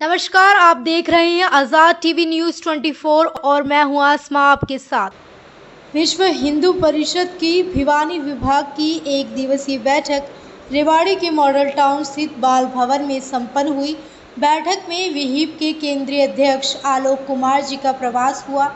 नमस्कार, आप देख रहे हैं आज़ाद टीवी न्यूज़ 24 और मैं हूं आसमा आपके साथ। विश्व हिंदू परिषद की भिवानी विभाग की एक दिवसीय बैठक रेवाड़ी के मॉडल टाउन स्थित बाल भवन में संपन्न हुई। बैठक में विहिप के केंद्रीय अध्यक्ष आलोक कुमार जी का प्रवास हुआ,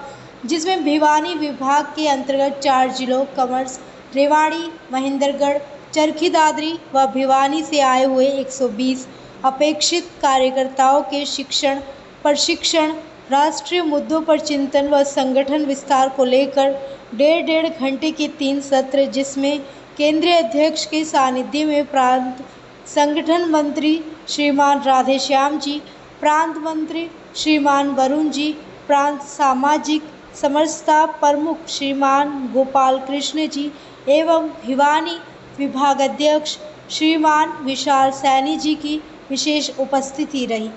जिसमें भिवानी विभाग के अंतर्गत 4 जिलों कमर्स, रेवाड़ी, महेंद्रगढ़, चरखी दादरी व भिवानी से आए हुए 120 अपेक्षित कार्यकर्ताओं के शिक्षण, प्रशिक्षण, राष्ट्रीय मुद्दों पर चिंतन व संगठन विस्तार को लेकर डेढ़ घंटे के 3 सत्र, जिसमें केंद्रीय अध्यक्ष के सानिध्य में प्रांत संगठन मंत्री श्रीमान राधेश्याम जी, प्रांत मंत्री श्रीमान वरुण जी, प्रांत सामाजिक समरसता प्रमुख श्रीमान गोपाल कृष्ण जी एवं भिवानी विभागाध्यक्ष श्रीमान विशाल सैनी जी की विशेष उपस्थिति रही।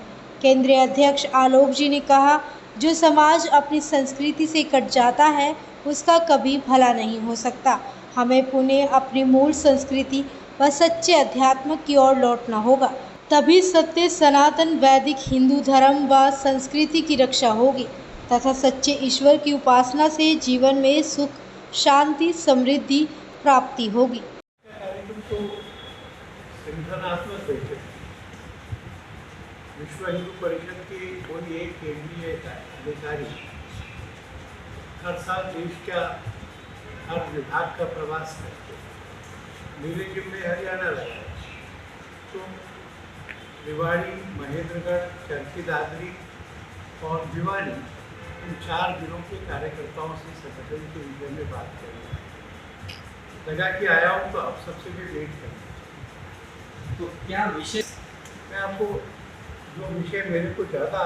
केंद्रीय अध्यक्ष आलोक जी ने कहा, जो समाज अपनी संस्कृति से कट जाता है उसका कभी भला नहीं हो सकता। हमें पुनः अपनी मूल संस्कृति व सच्चे अध्यात्म की ओर लौटना होगा, तभी सत्य सनातन वैदिक हिंदू धर्म व संस्कृति की रक्षा होगी तथा सच्चे ईश्वर की उपासना से जीवन में सुख, शांति, समृद्धि प्राप्ति होगी। विश्व हिंदू परिषद के कोई एक केंद्रीय अधिकारी हर साल देश का हर विभाग का प्रवास करते हैं। मेरे जिम्मे हरियाणा लगा तो रेवाड़ी, महेंद्रगढ़, चरखी दादरी और भिवानी, इन 4 जिलों के कार्यकर्ताओं से संगठन के विषय में बात करेंगे। लगा कि आया हूँ तो आप सबसे भी वेट करेंगे। तो क्या विषय? मैं आपको जो विषय मेरे को ज़्यादा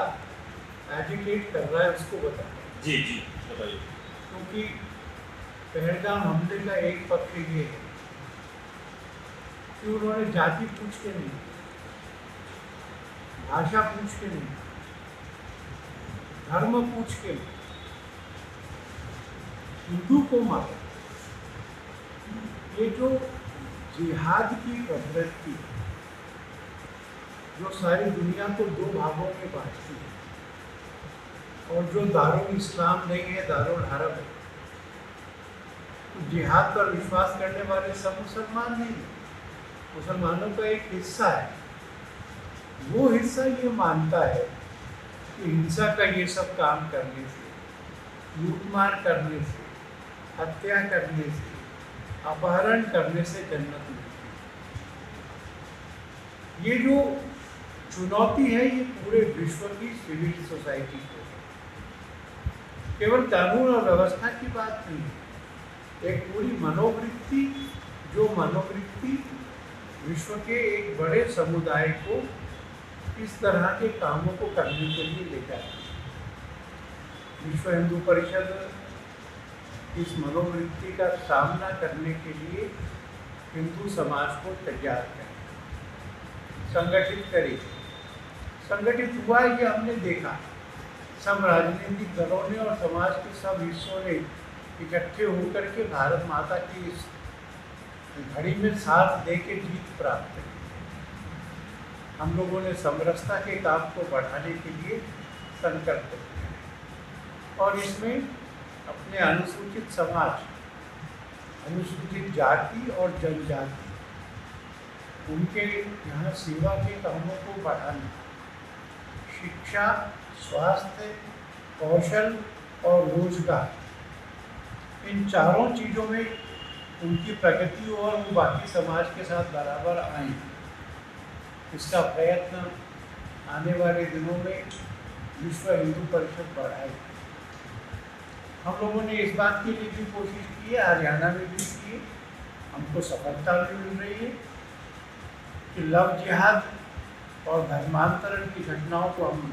एजुकेट कर रहा है उसको बताता हूँ। जी बताइए। क्योंकि पहलगाम हमले का एक पक्ष ये है कि उन्होंने जाति पूछ के नहीं, भाषा पूछ के नहीं, धर्म पूछ के नहीं, हिंदू को मारा। ये जो जिहाद की प्रवृत्ति जो सारी दुनिया को 2 भागों में बांटती है और जो दारुल इस्लाम नहीं है, दारुल हरम है, तो जिहाद पर विश्वास करने वाले सब मुसलमान नहीं है, मुसलमानों का एक हिस्सा है। वो हिस्सा ये मानता है कि हिंसा का ये सब काम करने से, लूटमार करने से, हत्या करने से, अपहरण करने से जन्नत मिलती है। ये जो चुनौती है ये पूरे विश्व की सिविल सोसाइटी को, केवल कानून और व्यवस्था की बात नहीं है, एक पूरी मनोवृत्ति, जो मनोवृत्ति विश्व के एक बड़े समुदाय को इस तरह के कामों को करने के लिए ले जाती है। विश्व हिंदू परिषद इस मनोवृत्ति का सामना करने के लिए हिंदू समाज को तैयार करे, संगठित करे। संगठित हुआ ये हमने देखा, सब राजनीतिक दलों ने और समाज के सब हिस्सों ने इकट्ठे होकर के भारत माता की इस घड़ी में साथ दे के जीत प्राप्त की। हम लोगों ने समरसता के काम को बढ़ाने के लिए संकल्प किया और इसमें अपने अनुसूचित समाज, अनुसूचित जाति और जनजाति, उनके यहाँ सेवा के कामों को बढ़ाना, शिक्षा, स्वास्थ्य, कौशल और रोजगार, इन चारों चीज़ों में उनकी प्रगति और वो बाकी समाज के साथ बराबर आए, इसका प्रयत्न आने वाले दिनों में विश्व हिंदू परिषद बढ़ाए। हम लोगों ने इस बात के लिए भी कोशिश की है, हरियाणा में भी की है, हमको सफलता भी मिल रही है कि लव जिहाद और धर्मांतरण की घटनाओं को हम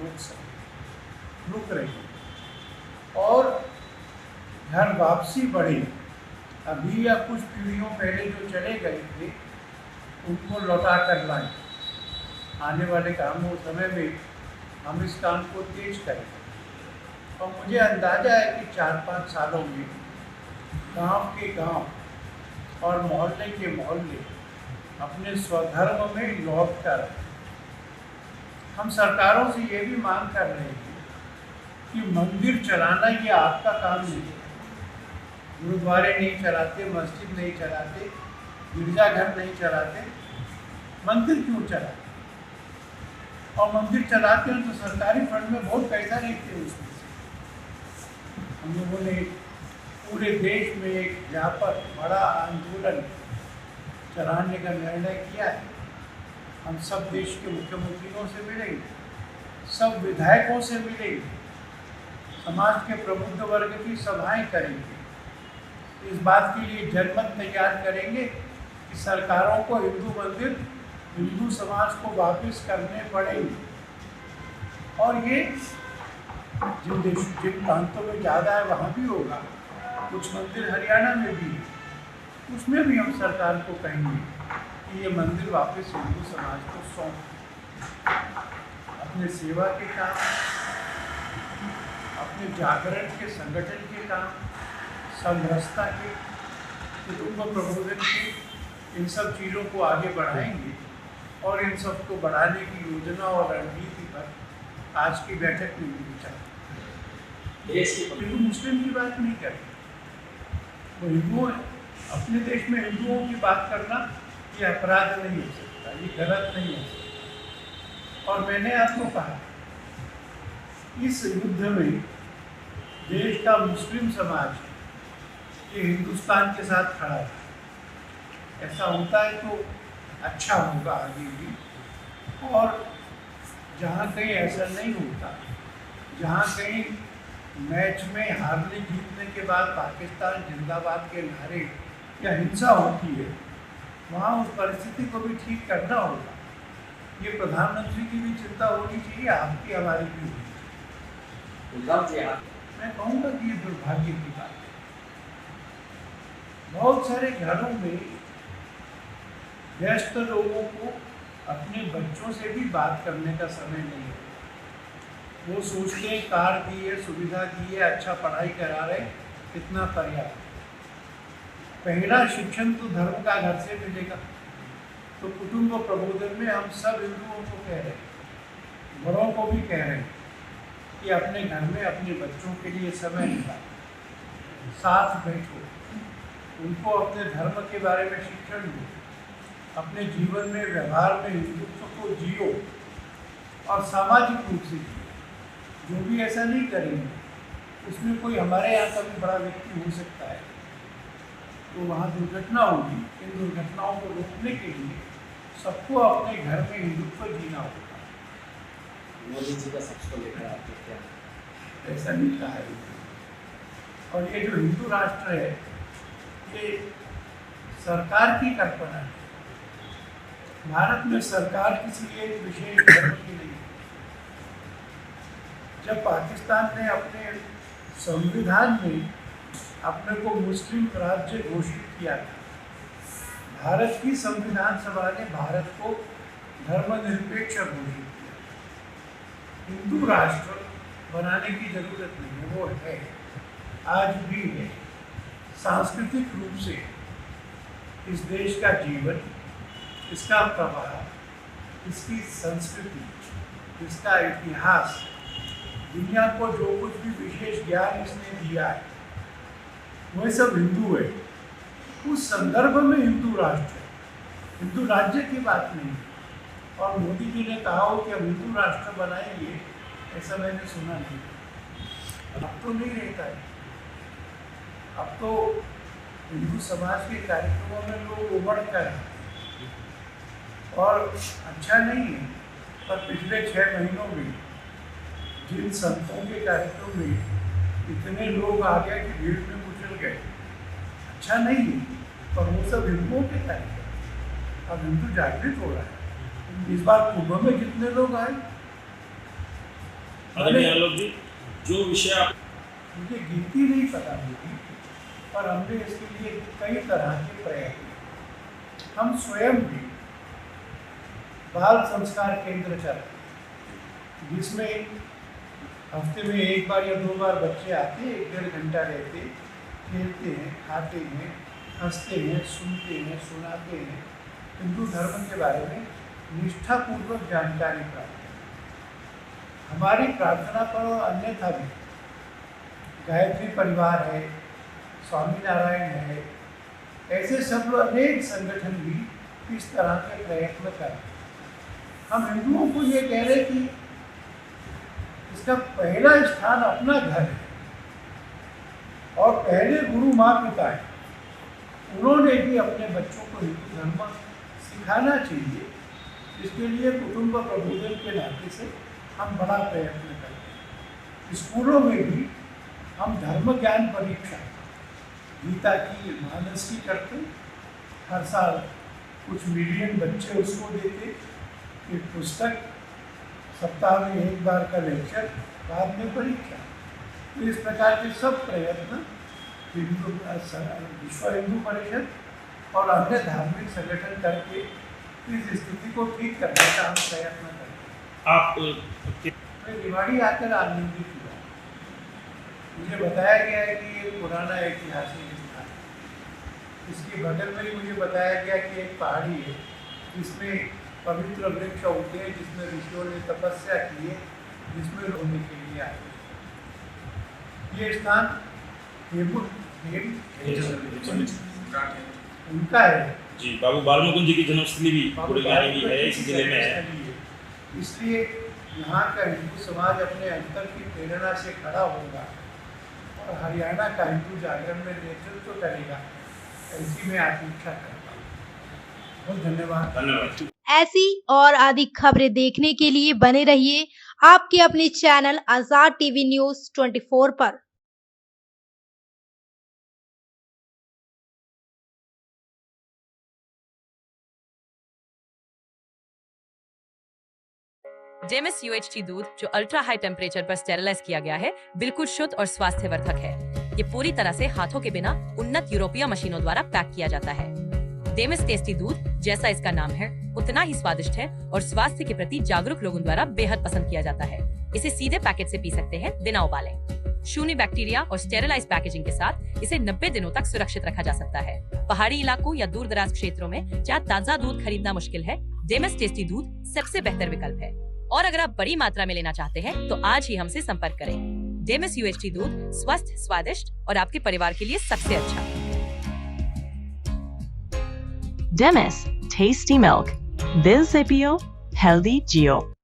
रुक रहे हैं और घर वापसी बढ़े। अभी या कुछ पीढ़ियों पहले जो चले गए थे उनको लौटा कर लाएं। आने वाले कामों समय में हम इस काम को तेज करें और मुझे अंदाजा है कि 4-5 सालों में गांव के गांव और मोहल्ले के मोहल्ले अपने स्वधर्म में लौटकर हम सरकारों से ये भी मांग कर रहे हैं कि मंदिर चलाना ये आपका काम नहीं है। गुरुद्वारे नहीं चलाते, मस्जिद नहीं चलाते, गिरजाघर नहीं चलाते, मंदिर क्यों चलाते? और मंदिर चलाते हैं तो सरकारी फंड में बहुत पैसा लेते हैं उसमें से। हम लोगों ने पूरे देश में एक व्यापक बड़ा आंदोलन चलाने का निर्णय किया है। हम सब देश के मुख्यमंत्रियों से मिलेंगे, सब विधायकों से मिलेंगे, समाज के प्रबुद्ध वर्ग की सभाएं करेंगे। इस बात के लिए जनमत तैयार करेंगे कि सरकारों को हिंदू मंदिर, हिंदू समाज को वापस करने पड़ेंगे। और ये जिन प्रांतों में ज़्यादा है वहाँ भी होगा, कुछ मंदिर हरियाणा में भी है, उसमें भी हम सरकार को कहेंगे कि ये मंदिर वापस हिंदू समाज को सौंप, अपने सेवा के काम, अपने जागरण के संगठन के काम, समरसता के, कुटुंब प्रबोधन के, इन सब चीज़ों को आगे बढ़ाएंगे। और इन सब को बढ़ाने की योजना और रणनीति पर आज की बैठक में भी विचार। हिंदू मुस्लिम की बात नहीं करते, वो हिंदू अपने देश में हिंदुओं की बात करना ये अपराध नहीं हो सकता, ये गलत नहीं हो सकता। और मैंने आपको कहा इस युद्ध में देश का मुस्लिम समाज ये हिंदुस्तान के साथ खड़ा है। ऐसा होता है तो अच्छा होगा आगे भी। और जहाँ कहीं ऐसा नहीं होता, जहाँ कहीं मैच में हारने जीतने के बाद पाकिस्तान जिंदाबाद के नारे या हिंसा होती है, वहाँ उस परिस्थिति को भी ठीक करना होगा। ये प्रधानमंत्री की भी चिंता होनी चाहिए, आपकी हमारी भी होनी चाहिए। मैं कहूँगा कि ये दुर्भाग्य की बात है। बहुत सारे घरों में व्यस्त लोगों को अपने बच्चों से भी बात करने का समय नहीं है। वो सोचते हैं कार दी है, सुविधा दी है, अच्छा पढ़ाई करा रहे, इतना पर्याप्त। पहला शिक्षण तो धर्म का घर से मिलेगा। तो कुटुंब प्रबोधन में हम सब हिंदुओं को कह रहे हैं, बड़ों को भी कह रहे हैं कि अपने घर में अपने बच्चों के लिए समय निकालो, साथ बैठो, उनको अपने धर्म के बारे में शिक्षण दो, अपने जीवन में व्यवहार में हिंदुत्व को जियो और सामाजिक रूप से जियो। जो भी ऐसा नहीं करेंगे उसमें कोई हमारे यहाँ का भी बड़ा व्यक्ति हो सकता है, तो वहाँ दुर्घटना होगी। इन दुर्घटनाओं को रोकने के लिए सबको अपने घर में हिंदुत्व जीना होगा। मोदी जी का सबको लेकर आपको क्या ऐसा नहीं कहा है। और ये जो हिंदू राष्ट्र है ये सरकार की कल्पना है। भारत में सरकार किसी एक विशेष धर्म की नहीं। जब पाकिस्तान ने अपने संविधान में अपने को मुस्लिम राज्य घोषित किया था, भारत की संविधान सभा ने भारत को धर्मनिरपेक्ष घोषित किया। हिंदू राष्ट्र बनाने की जरूरत नहीं है, वो है, आज भी है। सांस्कृतिक रूप से इस देश का जीवन, इसका प्रवाह, इसकी संस्कृति, इसका इतिहास, दुनिया को जो कुछ भी विशेष ज्ञान इसने दिया है वह सब हिंदू है। उस संदर्भ में हिंदू राष्ट्र है, हिंदू राज्य की बात नहीं। और मोदी जी ने कहा हो कि हम हिंदू राष्ट्र बनाएंगे, ऐसा मैंने सुना नहीं। अब तो नहीं रहता है। अब तो हिंदू समाज के कार्यक्रमों में लोग उमड़ कर, और अच्छा नहीं है। पर पिछले 6 महीनों में जिन संतों के कार्यक्रम में इतने लोग आ गए कि भीड़ में कुचल गए, अच्छा नहीं है। पर वो सब हिंदुओं के कार्यक्रम, अब हिंदू जागृत हो रहा है। इस बार कुंभ में कितने लोग आए, जी, जो विषय मुझे गिनती नहीं पता होगी, पर हमने इसके लिए कई तरह के प्रयास किए। हम स्वयं भी बाल संस्कार केंद्र चलाते, जिसमें हफ्ते में 1 बार या 2 बार बच्चे आते, 1-1.5 घंटा रहते, खेलते हैं, खाते हैं, हंसते हैं, सुनते हैं, सुनाते हैं, हिंदू धर्म के बारे में निष्ठापूर्वक जानकारी प्राप्त करते हैं। हमारी प्रार्थना पर और अन्यथा भी गायत्री परिवार है, स्वामीनारायण है, ऐसे सब अनेक संगठन भी इस तरह के प्रयत्न कर रहे हैं। हम हिंदुओं को ये कह रहे कि इसका पहला स्थान अपना घर है और पहले गुरु माँ पिता है। उन्होंने भी अपने बच्चों को हिंदू धर्म सिखाना चाहिए। इसके लिए कुटुंब प्रबोधन के नाते से हम बड़ा प्रयत्न करते हैं। स्कूलों में भी हम धर्म ज्ञान परीक्षा गीता की, मानस की करते। हर साल कुछ मिलियन बच्चे उसको देते। एक पुस्तक, सप्ताह में एक बार का लेक्चर, बाद में परीक्षा। तो इस प्रकार के सब प्रयत्न विश्व हिंदू परिषद और अन्य धार्मिक संगठन करके इस स्थिति को ठीक करने का हम प्रयत्न करते हैं। मैं रिवाड़ी आकर आनंदित हुआ। मुझे बताया गया है कि ये पुराना ऐतिहासिक स्थान है। इसके बगल में ही मुझे बताया गया कि एक पहाड़ी है जिसमें पवित्र वृक्ष होते हैं, जिसमें ऋषियों ने तपस्या की है, जिसमें रहने के लिए आए। ये स्थान उनका है जी। बाबू बालमुकुंद जी की जन्मस्थली भी गुड़गांव भी है, इसी जिले में है। इसलिए यहाँ का हिंदू समाज अपने अंतर की प्रेरणा से खड़ा होगा और हरियाणा का हिंदू जागरण में नेतृत्व करेगा, ऐसी मैं अपेक्षा करता हूँ। बहुत धन्यवाद। धन्यवाद। ऐसी और अधिक खबरें देखने के लिए बने रहिए आपके अपने चैनल आजाद टीवी न्यूज 24 पर। डेमिस UHT दूध जो अल्ट्रा हाई टेम्परेचर पर स्टेरिलाइज किया गया है, बिल्कुल शुद्ध और स्वास्थ्यवर्धक है। ये पूरी तरह से हाथों के बिना उन्नत यूरोपीय मशीनों द्वारा पैक किया जाता है। डेमिस टेस्टी दूध, जैसा इसका नाम है, उतना ही स्वादिष्ट है और स्वास्थ्य के प्रति जागरूक लोगों द्वारा बेहद पसंद किया जाता है। इसे सीधे पैकेट से पी सकते हैं बिना उबाले। शून्य बैक्टीरिया और स्टेरिलाइज पैकेजिंग के साथ इसे 90 दिनों तक सुरक्षित रखा जा सकता है। पहाड़ी इलाकों या दूर दराज क्षेत्रों में जहाँ ताजा दूध खरीदना मुश्किल है, डेमिस टेस्टी दूध सबसे बेहतर विकल्प है। और अगर आप बड़ी मात्रा में लेना चाहते हैं तो आज ही हमसे संपर्क करें। डेमिस UHT दूध स्वस्थ, स्वादिष्ट और आपके परिवार के लिए सबसे अच्छा। Demis, tasty milk. Bill Zepio, healthy Geo.